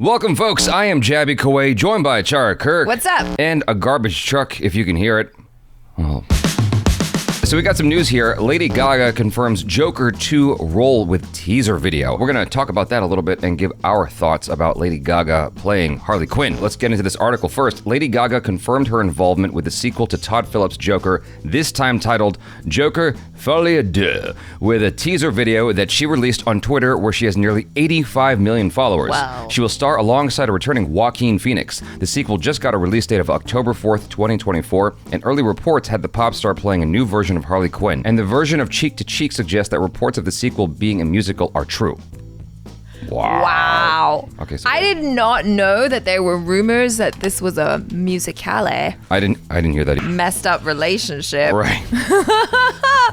Welcome, folks. I am Jabby Kaway, joined by ACHARA KIRK. What's up? And a garbage truck, if you can hear it. Oh. So we got some news here. Lady Gaga confirms Joker 2 role with teaser video. We're going to talk about that a little bit and give our thoughts about Lady Gaga playing Harley Quinn. Let's get into this article first. Lady Gaga confirmed her involvement with the sequel to Todd Phillips' Joker, this time titled Joker Folie, Deux, with a teaser video that she released on Twitter where she has nearly 85 million followers. Wow. She will star alongside a returning Joaquin Phoenix. The sequel just got a release date of October 4th, 2024, and early reports had the pop star playing a new version of Harley Quinn. And the version of Cheek to Cheek suggests that reports of the sequel being a musical are true. Wow. Okay, so I did not know that there were rumors that this was a musicale. I didn't hear that. Messed up relationship. Right.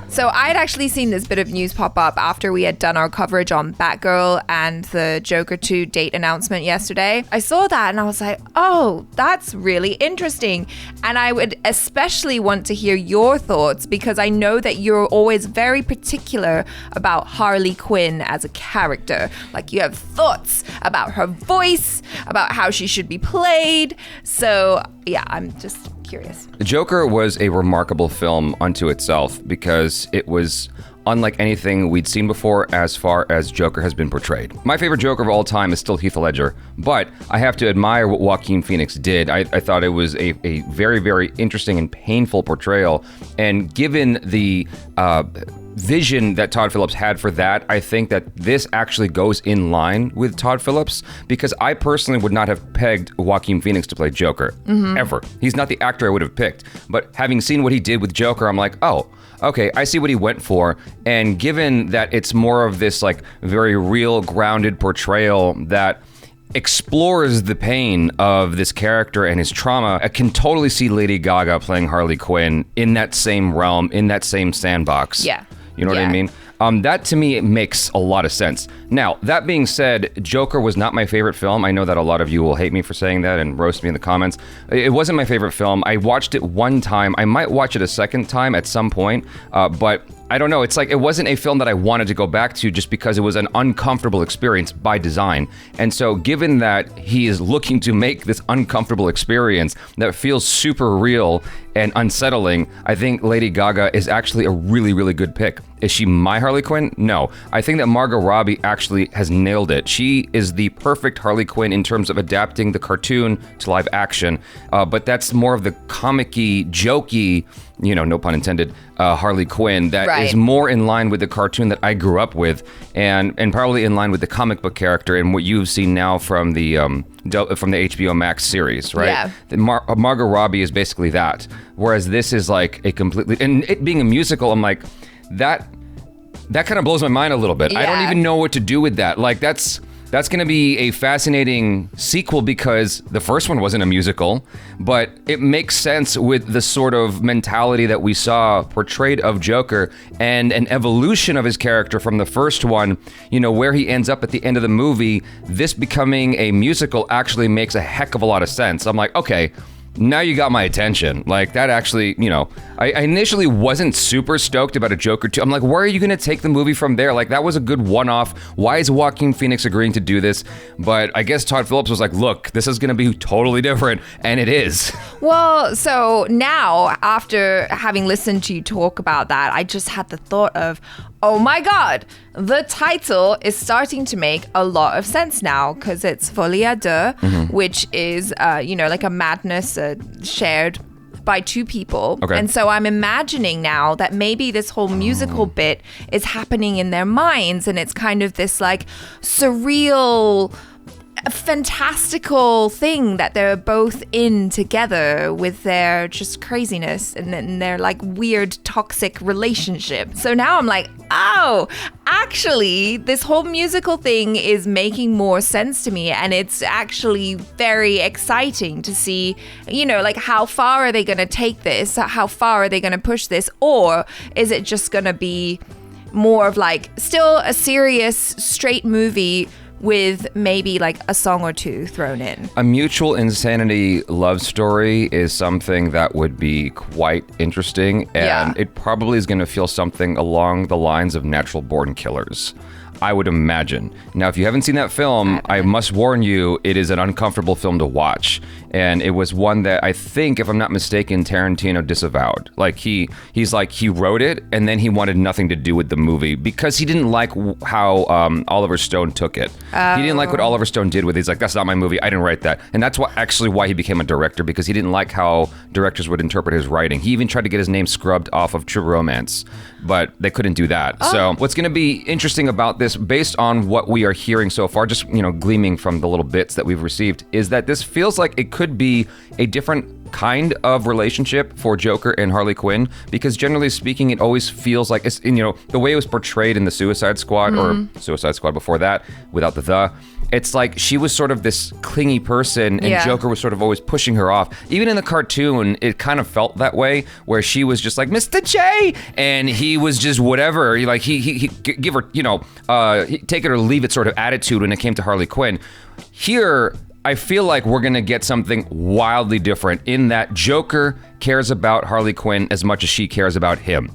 So I'd actually seen this bit of news pop up after we had done our coverage on Batgirl and the Joker 2 date announcement yesterday. I saw that and I was like, oh, that's really interesting. And I would especially want to hear your thoughts because I know that you're always very particular about Harley Quinn as a character. Like you have thoughts about her voice, about how she should be played. So yeah, I'm just curious. The Joker was a remarkable film unto itself because it was unlike anything we'd seen before as far as Joker has been portrayed. My favorite Joker of all time is still Heath Ledger, but I have to admire what Joaquin Phoenix did. I thought it was a very, very interesting and painful portrayal, and given the vision that Todd Phillips had for that, I think that this actually goes in line with Todd Phillips because I personally would not have pegged Joaquin Phoenix to play Joker, ever. He's not the actor I would have picked, but having seen what he did with Joker, I'm like, oh, okay, I see what he went for. And given that it's more of this like very real, grounded portrayal that explores the pain of this character and his trauma, I can totally see Lady Gaga playing Harley Quinn in that same realm, in that same sandbox. Yeah. You know what I mean? That to me, it makes a lot of sense. Now, that being said, Joker was not my favorite film. I know that a lot of you will hate me for saying that and roast me in the comments. It wasn't my favorite film. I watched it one time. I might watch it a second time at some point, but I don't know. It's like it wasn't a film that I wanted to go back to just because it was an uncomfortable experience by design. And so given that he is looking to make this uncomfortable experience that feels super real and unsettling, I think Lady Gaga is actually a really, really good pick. Is she my Harley Quinn? No. I think that Margot Robbie actually has nailed it. She is the perfect Harley Quinn in terms of adapting the cartoon to live action, but that's more of the comic-y, jokey, you know, no pun intended, Harley Quinn that is more in line with the cartoon that I grew up with and probably in line with the comic book character and what you've seen now from the HBO Max series, right? Yeah. Margot Robbie is basically that, whereas this is like a completely, and it being a musical, I'm like, that kind of blows my mind a little bit. Yeah. I don't even know what to do with that. Like that's going to be a fascinating sequel because the first one wasn't a musical, but it makes sense with the sort of mentality that we saw portrayed of Joker and an evolution of his character from the first one, you know, where he ends up at the end of the movie. This becoming a musical actually makes a heck of a lot of sense. I'm like, okay, now you got my attention. Like that actually, you know, I initially wasn't super stoked about a Joker 2. I'm like, where are you going to take the movie from there? Like that was a good one-off. Why is Joaquin Phoenix agreeing to do this? But I guess Todd Phillips was like, look, this is going to be totally different. And it is. Well, so now after having listened to you talk about that, I just had the thought of, oh my God, the title is starting to make a lot of sense now because it's Folie à Deux, which is, you know, like a madness shared by two people. Okay. And so I'm imagining now that maybe this whole musical bit is happening in their minds and it's kind of this like surreal, fantastical thing that they're both in together with their just craziness and their like weird toxic relationship. So now I'm like, oh, actually this whole musical thing is making more sense to me and it's actually very exciting to see, you know, like how far are they going to take this? How far are they going to push this? Or is it just going to be more of like still a serious straight movie with maybe like a song or two thrown in? A mutual insanity love story is something that would be quite interesting, and it probably is going to feel something along the lines of Natural Born Killers. I would imagine. Now, if you haven't seen that film, I must warn you, it is an uncomfortable film to watch. And it was one that I think, if I'm not mistaken, Tarantino disavowed. Like he wrote it and then he wanted nothing to do with the movie because he didn't like how Oliver Stone took it. He didn't like what Oliver Stone did with it. He's like, that's not my movie. I didn't write that. And that's why he became a director, because he didn't like how directors would interpret his writing. He even tried to get his name scrubbed off of True Romance, but they couldn't do that. So what's going to be interesting about this, based on what we are hearing so far, just gleaming from the little bits that we've received, is that this feels like it could be a different kind of relationship for Joker and Harley Quinn, because generally speaking, it always feels like it's the way it was portrayed in the Suicide Squad or Suicide Squad before that, without the. It's like she was sort of this clingy person and Joker was sort of always pushing her off. Even in the cartoon, it kind of felt that way, where she was just like, Mr. J, and he was just whatever. Like he give her, take it or leave it sort of attitude when it came to Harley Quinn. Here, I feel like we're going to get something wildly different in that Joker cares about Harley Quinn as much as she cares about him.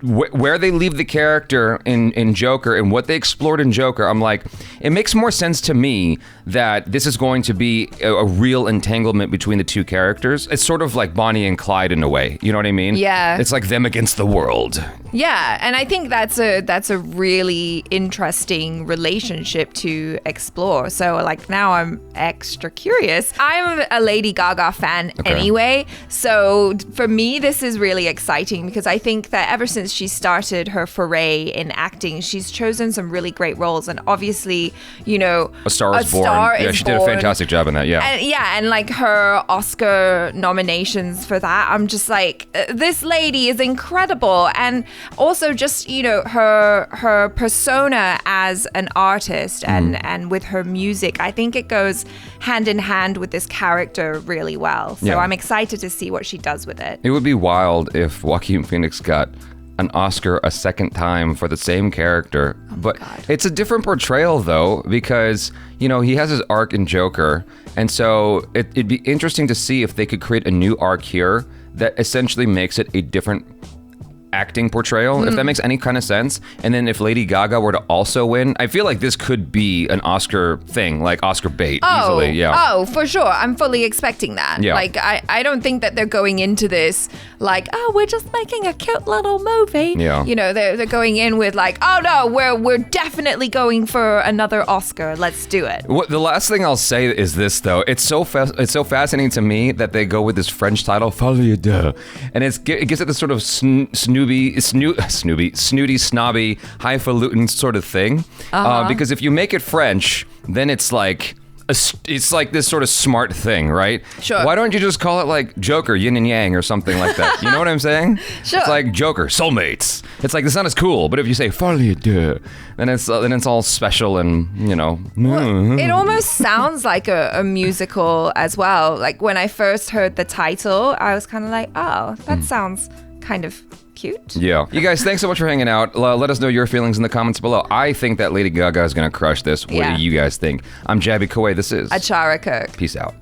Where they leave the character in Joker and what they explored in Joker, I'm like, it makes more sense to me that this is going to be a real entanglement between the two characters. It's sort of like Bonnie and Clyde in a way. You know what I mean? Yeah. It's like them against the world. Yeah, and I think that's a really interesting relationship to explore. So like now I'm extra curious. I'm a Lady Gaga fan anyway, so for me this is really exciting, because I think that ever since she started her foray in acting, she's chosen some really great roles, and obviously, A Star Is Born. Yeah, she did a fantastic job in that. Yeah, and like her Oscar nominations for that, I'm just like, this lady is incredible. And also just her persona as an artist and with her music, I think it goes hand in hand with this character really well. So I'm excited to see what she does with it. It would be wild if Joaquin Phoenix got an Oscar a second time for the same character. But it's a different portrayal though, because he has his arc in Joker, and so it'd be interesting to see if they could create a new arc here that essentially makes it a different acting portrayal, if that makes any kind of sense. And then if Lady Gaga were to also win, I feel like this could be an Oscar thing, like Oscar bait easily. Yeah. Oh, for sure. I'm fully expecting that. Yeah. Like, I don't think that they're going into this like, oh, we're just making a cute little movie. Yeah. They're going in with like, oh no, we're definitely going for another Oscar. Let's do it. The last thing I'll say is this though. It's so fascinating to me that they go with this French title, Folie, Deux, and it gives it this sort of snooty, snobby, highfalutin sort of thing. Because if you make it French, then it's like this sort of smart thing, right? Sure. Why don't you just call it like Joker, Yin and Yang, or something like that? You know what I'm saying? Sure. It's like Joker, soulmates. It's like, it's not as cool, but if you say Folie, Deux, then it's all special and Well, it almost sounds like a musical as well. Like when I first heard the title, I was kind of like, oh, that sounds kind of cute. Yeah. You guys, thanks so much for hanging out. Let us know your feelings in the comments below. I think that Lady Gaga is going to crush this. What do you guys think? I'm Jabby Kouei. This is ACHARA KIRK. Peace out.